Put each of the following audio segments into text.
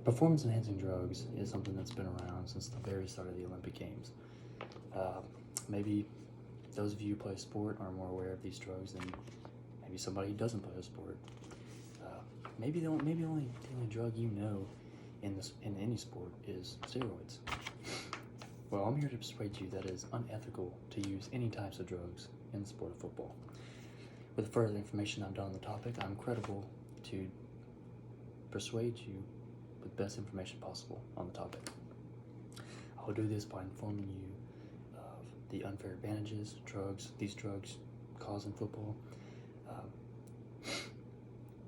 Performance-enhancing drugs is something that's been around since the very start of the Olympic Games. Maybe those of you who play sport are more aware of these drugs than maybe somebody who doesn't play a sport. Maybe the only drug you know in any sport is steroids. Well, I'm here to persuade you that it is unethical to use any types of drugs in the sport of football. With further information I've done on the topic, I'm credible to persuade you with best information possible on the topic. I will do this by informing you of the unfair advantages these drugs cause in football,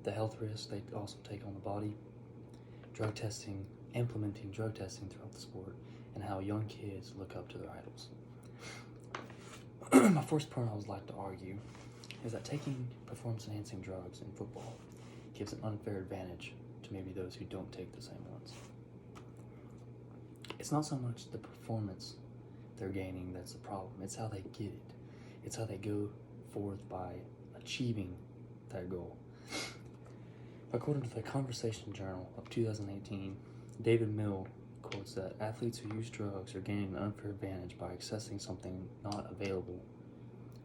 the health risks they also take on the body, implementing drug testing throughout the sport, and how young kids look up to their idols. My first point I would like to argue is that taking performance-enhancing drugs in football gives an unfair advantage to maybe those who don't take the same ones. It's not so much the performance they're gaining that's the problem, it's how they get it. It's how they go forth by achieving that goal. According to the Conversation Journal of 2018, David Mill quotes that athletes who use drugs are gaining an unfair advantage by accessing something not available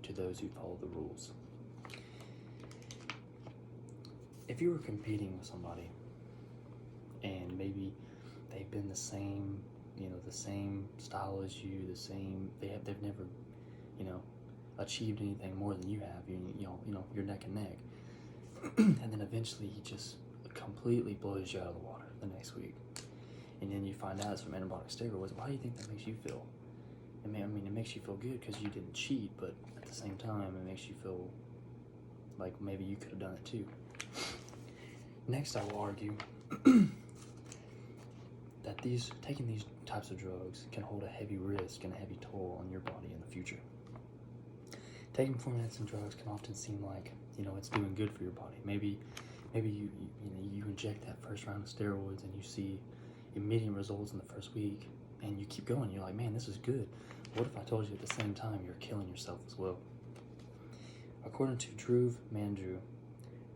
to those who follow the rules. If you were competing with somebody and maybe they've been the same style as you, they've never, achieved anything more than you have, you're neck and neck. And then eventually he just completely blows you out of the water the next week. And then you find out it's from anabolic steroids. Why do you think that makes you feel? It makes you feel good because you didn't cheat, but at the same time, it makes you feel like maybe you could have done it too. Next, I will argue that taking these types of drugs can hold a heavy risk and a heavy toll on your body in the future. Taking performance-enhancing drugs can often seem like, it's doing good for your body. Maybe you inject that first round of steroids and you see immediate results in the first week, and you keep going. You're like, man, this is good. What if I told you at the same time you're killing yourself as well? According to Dhruv Mandru,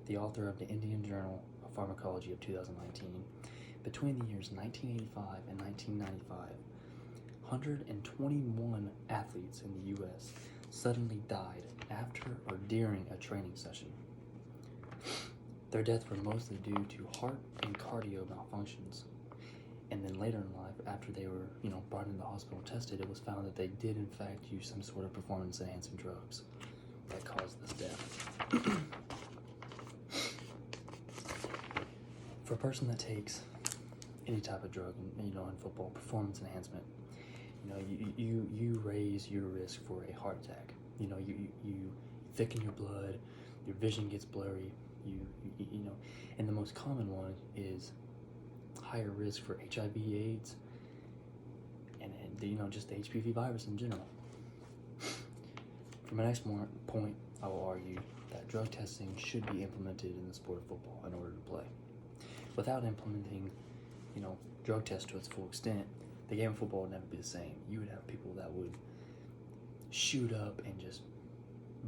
the author of the Indian Journal of Pharmacology of 2019, between the years 1985 and 1995, 121 athletes in the U.S. suddenly died after or during a training session. Their deaths were mostly due to heart and cardio malfunctions. And then later in life, after they were, brought into the hospital and tested, it was found that they did in fact use some sort of performance-enhancing drugs that caused this death. For a person that takes any type of drug, in football, performance enhancement, you raise your risk for a heart attack. You thicken your blood, your vision gets blurry, and the most common one is higher risk for HIV/AIDS, and just the HPV virus in general. For my next point, I will argue that drug testing should be implemented in the sport of football in order to play. Without implementing, drug tests to its full extent, the game of football would never be the same. You would have people that would shoot up and just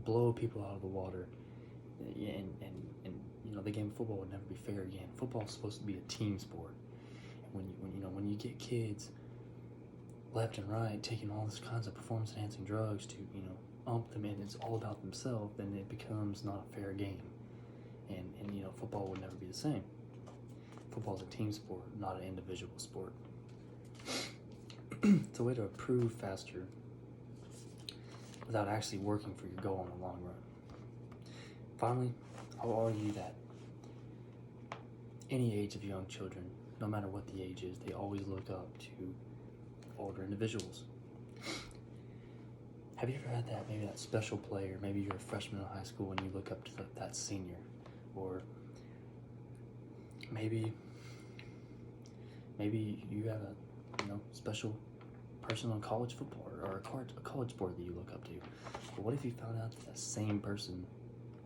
blow people out of the water, and the game of football would never be fair again. Football is supposed to be a team sport. When you get kids left and right taking all these kinds of performance-enhancing drugs to ump them in, it's all about themselves, then it becomes not a fair game, and football would never be the same. Football is a team sport, not an individual sport. It's a way to improve faster without actually working for your goal in the long run. Finally, I will argue that any age of young children, no matter what the age is, they always look up to older individuals. Have you ever had that special player, maybe you're a freshman in high school and you look up to that senior, or maybe you have a special person on college football or a college sport that you look up to. But what if you found out that same person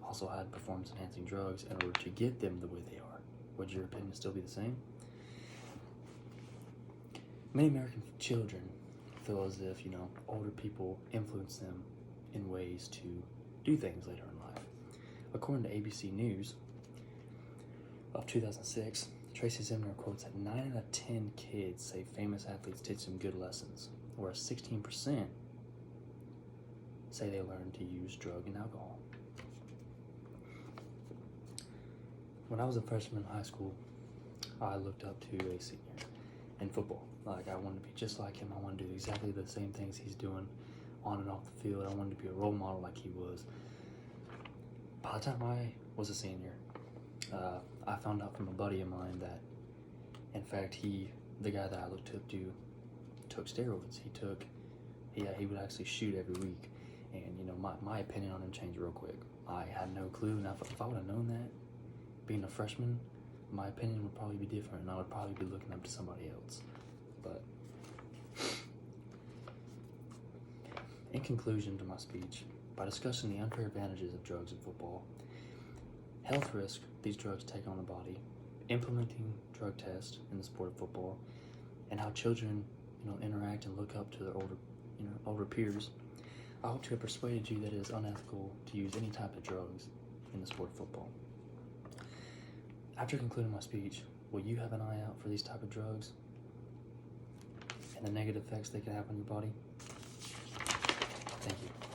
also had performance-enhancing drugs in order to get them the way they are? Would your opinion still be the same? Many American children feel as if, older people influence them in ways to do things later in life. According to ABC News of 2006, Tracy Zimner quotes that 9 out of 10 kids say famous athletes teach them good lessons, whereas 16% say they learned to use drug and alcohol. When I was a freshman in high school, I looked up to a senior in football. Like, I wanted to be just like him. I wanted to do exactly the same things he's doing on and off the field. I wanted to be a role model like he was. By the time I was a senior, I found out from a buddy of mine that, in fact, the guy that I looked up to, took steroids. He would actually shoot every week. And, you know, my opinion on him changed real quick. I had no clue. Now, if I would have known that, being a freshman, my opinion would probably be different, and I would probably be looking up to somebody else. But in conclusion to my speech, by discussing the unfair advantages of drugs in football, health risk these drugs take on the body, implementing drug tests in the sport of football, and how children, you know, interact and look up to their older peers, I hope to have persuaded you that it is unethical to use any type of drugs in the sport of football. After concluding my speech, will you have an eye out for these type of drugs and the negative effects they can have on your body? Thank you.